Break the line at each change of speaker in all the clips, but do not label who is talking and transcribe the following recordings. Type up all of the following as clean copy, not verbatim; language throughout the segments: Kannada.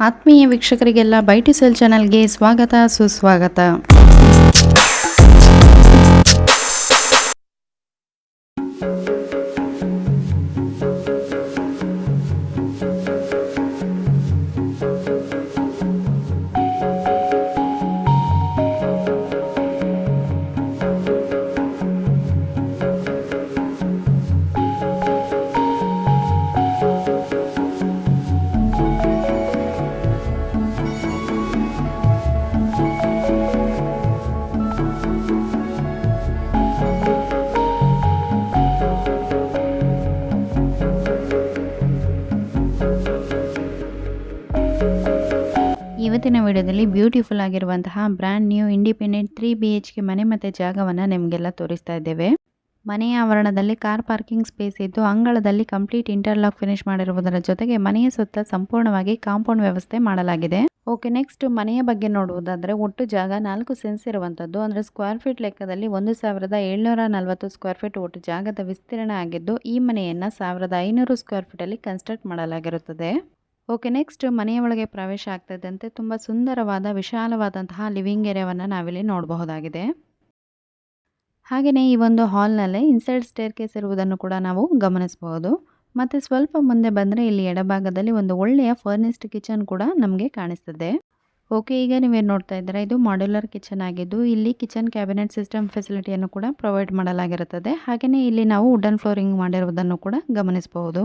ಆತ್ಮೀಯ ವೀಕ್ಷಕರಿಗೆಲ್ಲ ಬೈಟಿ ಸೆಲ್ ಚಾನೆಲ್ಗೆ ಸ್ವಾಗತ ಸುಸ್ವಾಗತ. ಇವತ್ತಿನ ವಿಡಿಯೋದಲ್ಲಿ ಬ್ಯೂಟಿಫುಲ್ ಆಗಿರುವಂತಹ ಬ್ರ್ಯಾಂಡ್ ನ್ಯೂ ಇಂಡಿಪೆಂಡೆಂಟ್ 3 BHK ಮನೆ ಮತ್ತು ಜಾಗವನ್ನು ನಿಮಗೆಲ್ಲ ತೋರಿಸ್ತಾ ಇದ್ದೇವೆ. ಮನೆಯ ಆವರಣದಲ್ಲಿ ಕಾರ್ ಪಾರ್ಕಿಂಗ್ ಸ್ಪೇಸ್ ಇದ್ದು ಅಂಗಳದಲ್ಲಿ ಕಂಪ್ಲೀಟ್ ಇಂಟರ್ಲಾಕ್ ಫಿನಿಶ್ ಮಾಡಿರುವುದರ ಜೊತೆಗೆ ಮನೆಯ ಸುತ್ತ ಸಂಪೂರ್ಣವಾಗಿ ಕಾಂಪೌಂಡ್ ವ್ಯವಸ್ಥೆ ಮಾಡಲಾಗಿದೆ. ಓಕೆ, ನೆಕ್ಸ್ಟ್ ಮನೆಯ ಬಗ್ಗೆ ನೋಡುವುದಾದರೆ ಒಟ್ಟು ಜಾಗ 4 ಸೆನ್ಸ್ ಇರುವಂಥದ್ದು, ಅಂದರೆ ಸ್ಕ್ವೇರ್ ಫೀಟ್ ಲೆಕ್ಕದಲ್ಲಿ 1740 ಸ್ಕ್ವೇರ್ ಫೀಟ್ ಒಟ್ಟು ಜಾಗದ ವಿಸ್ತೀರ್ಣ ಆಗಿದ್ದು ಈ ಮನೆಯನ್ನು 1500 ಸ್ಕ್ವೇರ್ ಫೀಟಲ್ಲಿ ಕನ್ಸ್ಟ್ರಕ್ಟ್ ಮಾಡಲಾಗಿರುತ್ತದೆ. ಓಕೆ, ನೆಕ್ಸ್ಟ್ ಮನೆಯ ಒಳಗೆ ಪ್ರವೇಶ ಆಗ್ತಿದ್ದಂತೆ ತುಂಬ ಸುಂದರವಾದ ವಿಶಾಲವಾದಂತಹ ಲಿವಿಂಗ್ ಏರಿಯಾವನ್ನು ನಾವಿಲ್ಲಿ ನೋಡಬಹುದಾಗಿದೆ. ಹಾಗೆಯೇ ಈ ಒಂದು ಹಾಲ್ನಲ್ಲೇ ಇನ್ಸೈಡ್ ಸ್ಟೇರ್ ಕೇಸ್ ಇರುವುದನ್ನು ಕೂಡ ನಾವು ಗಮನಿಸಬಹುದು. ಮತ್ತು ಸ್ವಲ್ಪ ಮುಂದೆ ಬಂದರೆ ಇಲ್ಲಿ ಎಡಭಾಗದಲ್ಲಿ ಒಂದು ಒಳ್ಳೆಯ ಫರ್ನಿಸ್ಡ್ ಕಿಚನ್ ಕೂಡ ನಮಗೆ ಕಾಣಿಸ್ತದೆ. ಓಕೆ, ಈಗ ನೀವೇನು ನೋಡ್ತಾ ಇದ್ದೀರಾ, ಇದು ಮಾಡ್ಯುಲರ್ ಕಿಚನ್ ಆಗಿದ್ದು ಇಲ್ಲಿ ಕಿಚನ್ ಕ್ಯಾಬಿನೆಟ್ ಸಿಸ್ಟಮ್ ಫೆಸಿಲಿಟಿಯನ್ನು ಕೂಡ ಪ್ರೊವೈಡ್ ಮಾಡಲಾಗಿರುತ್ತದೆ. ಹಾಗೆಯೇ ಇಲ್ಲಿ ನಾವು ವುಡನ್ ಫ್ಲೋರಿಂಗ್ ಮಾಡಿರುವುದನ್ನು ಕೂಡ ಗಮನಿಸಬಹುದು.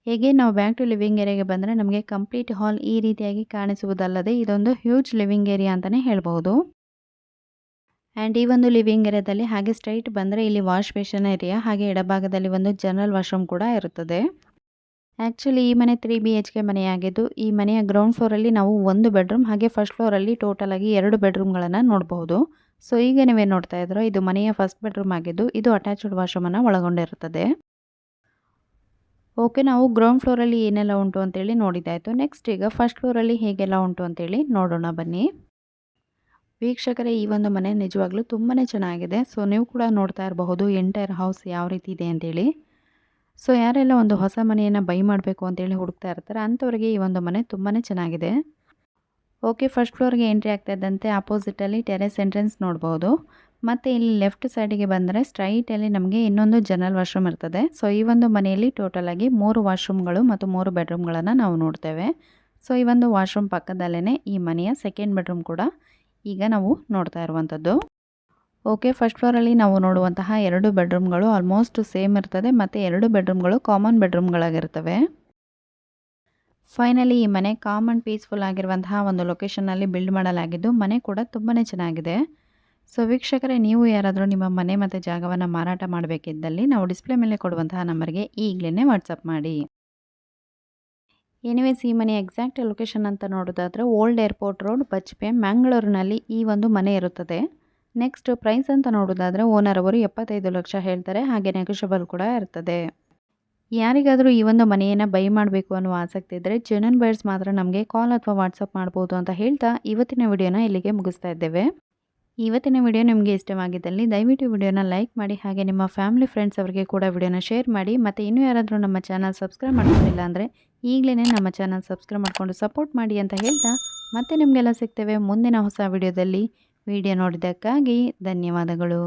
ಹೇಗೆ ನಾವು ಬ್ಯಾಕ್ ಟು ಲಿವಿಂಗ್ ಏರಿಯಾಗೆ ಬಂದರೆ ನಮಗೆ ಕಂಪ್ಲೀಟ್ ಹಾಲ್ ಈ ರೀತಿಯಾಗಿ ಕಾಣಿಸುವುದಲ್ಲದೆ ಇದೊಂದು ಹ್ಯೂಜ್ ಲಿವಿಂಗ್ ಏರಿಯಾ ಅಂತಲೇ ಹೇಳ್ಬೋದು. ಆ್ಯಂಡ್ ಈ ಒಂದು ಲಿವಿಂಗ್ ಏರಿಯಾದಲ್ಲಿ ಹಾಗೆ ಸ್ಟ್ರೈಟ್ ಬಂದರೆ ಇಲ್ಲಿ ವಾಶ್ ಬೇಷನ್ ಏರಿಯಾ, ಹಾಗೆ ಎಡಭಾಗದಲ್ಲಿ ಒಂದು ಜನರಲ್ ವಾಶ್ರೂಮ್ ಕೂಡ ಇರುತ್ತದೆ. ಆ್ಯಕ್ಚುಲಿ ಈ ಮನೆ 3 BHK ಮನೆಯಾಗಿದ್ದು ಈ ಮನೆಯ ಗ್ರೌಂಡ್ ಫ್ಲೋರಲ್ಲಿ ನಾವು 1 ಬೆಡ್ರೂಮ್ ಹಾಗೆ ಫಸ್ಟ್ ಫ್ಲೋರಲ್ಲಿ ಟೋಟಲ್ ಆಗಿ 2 ಬೆಡ್ರೂಮ್ಗಳನ್ನು ನೋಡಬಹುದು. ಸೊ ಈಗ ನೀವೇನು ನೋಡ್ತಾ ಇದ್ರೋ ಇದು ಮನೆಯ ಫಸ್ಟ್ ಬೆಡ್ರೂಮ್ ಆಗಿದ್ದು ಇದು ಅಟ್ಯಾಚ್ಡ್ ವಾಶ್ರೂಮನ್ನು ಒಳಗೊಂಡಿರುತ್ತದೆ. ಓಕೆ, ನಾವು ಗ್ರೌಂಡ್ ಫ್ಲೋರಲ್ಲಿ ಏನೆಲ್ಲ ಉಂಟು ಅಂತೇಳಿ ನೋಡಿದ್ದಾಯಿತು. ನೆಕ್ಸ್ಟ್ ಈಗ ಫಸ್ಟ್ ಫ್ಲೋರಲ್ಲಿ ಹೇಗೆಲ್ಲ ಉಂಟು ಅಂತೇಳಿ ನೋಡೋಣ ಬನ್ನಿ. ವೀಕ್ಷಕರೇ, ಈ ಒಂದು ಮನೆ ನಿಜವಾಗ್ಲೂ ತುಂಬಾ ಚೆನ್ನಾಗಿದೆ. ಸೊ ನೀವು ಕೂಡ ನೋಡ್ತಾ ಇರಬಹುದು ಎಂಟೈರ್ ಹೌಸ್ ಯಾವ ರೀತಿ ಇದೆ ಅಂತೇಳಿ. ಸೊ ಯಾರೆಲ್ಲ ಒಂದು ಹೊಸ ಮನೆಯನ್ನು ಬೈ ಮಾಡಬೇಕು ಅಂತೇಳಿ ಹುಡುಕ್ತಾ ಇರ್ತಾರೆ ಅಂಥವ್ರಿಗೆ ಈ ಒಂದು ಮನೆ ತುಂಬಾ ಚೆನ್ನಾಗಿದೆ. ಓಕೆ, ಫಸ್ಟ್ ಫ್ಲೋರ್ಗೆ ಎಂಟ್ರಿ ಆಗ್ತಾ ಇದ್ದಂತೆ ಆಪೋಸಿಟಲ್ಲಿ ಟೆರೆಸ್ ಎಂಟ್ರೆನ್ಸ್ ನೋಡ್ಬೋದು. ಮತ್ತು ಇಲ್ಲಿ ಲೆಫ್ಟ್ ಸೈಡಿಗೆ ಬಂದರೆ ಸ್ಟ್ರೈಟಲ್ಲಿ ನಮಗೆ ಇನ್ನೊಂದು ಜನರಲ್ ವಾಶ್ರೂಮ್ ಇರ್ತದೆ. ಸೊ ಈ ಒಂದು ಮನೆಯಲ್ಲಿ ಟೋಟಲ್ ಆಗಿ 3 ವಾಶ್ರೂಮ್ಗಳು ಮತ್ತು 3 ಬೆಡ್ರೂಮ್ಗಳನ್ನು ನಾವು ನೋಡ್ತೇವೆ. ಸೊ ಈ ಒಂದು ವಾಶ್ರೂಮ್ ಪಕ್ಕದಲ್ಲೇ ಈ ಮನೆಯ ಸೆಕೆಂಡ್ ಬೆಡ್ರೂಮ್ ಕೂಡ ಈಗ ನಾವು ನೋಡ್ತಾ ಇರುವಂಥದ್ದು. ಓಕೆ, ಫಸ್ಟ್ ಫ್ಲೋರಲ್ಲಿ ನಾವು ನೋಡುವಂತಹ 2 ಬೆಡ್ರೂಮ್ಗಳು ಆಲ್ಮೋಸ್ಟ್ ಸೇಮ್ ಇರ್ತದೆ ಮತ್ತು 2 ಬೆಡ್ರೂಮ್ಗಳು ಕಾಮನ್ ಬೆಡ್ರೂಮ್ಗಳಾಗಿರ್ತವೆ. ಫೈನಲಿ ಈ ಮನೆ ಕಾಮ್ ಆ್ಯಂಡ್ ಪೀಸ್ಫುಲ್ ಆಗಿರುವಂತಹ ಒಂದು ಲೊಕೇಶನ್ನಲ್ಲಿ ಬಿಲ್ಡ್ ಮಾಡಲಾಗಿದ್ದು ಮನೆ ಕೂಡ ತುಂಬಾ ಚೆನ್ನಾಗಿದೆ. ಸೊ ವೀಕ್ಷಕರೇ, ನೀವು ಯಾರಾದರೂ ನಿಮ್ಮ ಮನೆ ಮತ್ತು ಜಾಗವನ್ನು ಮಾರಾಟ ಮಾಡಬೇಕಿದ್ದಲ್ಲಿ ನಾವು ಡಿಸ್ಪ್ಲೇ ಮೇಲೆ ಕೊಡುವಂತಹ ನಂಬರ್ಗೆ ಈಗಲೇ ವಾಟ್ಸಪ್ ಮಾಡಿ. ಎನಿವೇಸ್, ಈ ಮನೆ ಎಕ್ಸಾಕ್ಟ್ ಲೊಕೇಶನ್ ಅಂತ ನೋಡೋದಾದರೆ ಓಲ್ಡ್ ಏರ್ಪೋರ್ಟ್ ರೋಡ್, ಬಜ್ಪೆ, ಮ್ಯಾಂಗ್ಳೂರಿನಲ್ಲಿ ಈ ಒಂದು ಮನೆ ಇರುತ್ತದೆ. ನೆಕ್ಸ್ಟ್ ಪ್ರೈಸ್ ಅಂತ ನೋಡೋದಾದರೆ ಓನರ್ ಅವರು 75 ಲಕ್ಷ ಹೇಳ್ತಾರೆ, ಹಾಗೆ ನೆಗೋಷಿಯಬಲ್ ಕೂಡ ಇರ್ತದೆ. ಯಾರಿಗಾದರೂ ಈ ಒಂದು ಮನೆಯನ್ನು ಬೈ ಮಾಡಬೇಕು ಅನ್ನೋ ಆಸಕ್ತಿ ಇದ್ದರೆ ಜೆನ್ಯೂನ್ ಬೈಯರ್ಸ್ ಮಾತ್ರ ನಮಗೆ ಕಾಲ್ ಅಥವಾ ವಾಟ್ಸಪ್ ಮಾಡ್ಬೋದು ಅಂತ ಹೇಳ್ತಾ ಇವತ್ತಿನ ವಿಡಿಯೋನ ಇಲ್ಲಿಗೆ ಮುಗಿಸ್ತಾ ಇದ್ದೇವೆ. ಇವತ್ತಿನ ವಿಡಿಯೋ ನಿಮಗೆ ಇಷ್ಟವಾಗಿದ್ದಲ್ಲಿ ದಯವಿಟ್ಟು ವಿಡಿಯೋನ ಲೈಕ್ ಮಾಡಿ, ಹಾಗೆ ನಿಮ್ಮ ಫ್ಯಾಮಿಲಿ ಫ್ರೆಂಡ್ಸ್ ಅವರಿಗೆ ಕೂಡ ವಿಡಿಯೋನ ಶೇರ್ ಮಾಡಿ. ಮತ್ತು ಇನ್ನೂ ಯಾರಾದರೂ ನಮ್ಮ ಚಾನಲ್ ಸಬ್ಸ್ಕ್ರೈಬ್ ಮಾಡ್ಕೊಂಡಿಲ್ಲ ಅಂದರೆ ಈಗಲೇ ನಮ್ಮ ಚಾನಲ್ ಸಬ್ಸ್ಕ್ರೈಬ್ ಮಾಡಿಕೊಂಡು ಸಪೋರ್ಟ್ ಮಾಡಿ ಅಂತ ಹೇಳ್ತಾ ಮತ್ತೆ ನಿಮಗೆಲ್ಲ ಸಿಗ್ತೇವೆ ಮುಂದಿನ ಹೊಸ ವಿಡಿಯೋದಲ್ಲಿ. ವಿಡಿಯೋ ನೋಡಿದ್ದಕ್ಕಾಗಿ ಧನ್ಯವಾದಗಳು.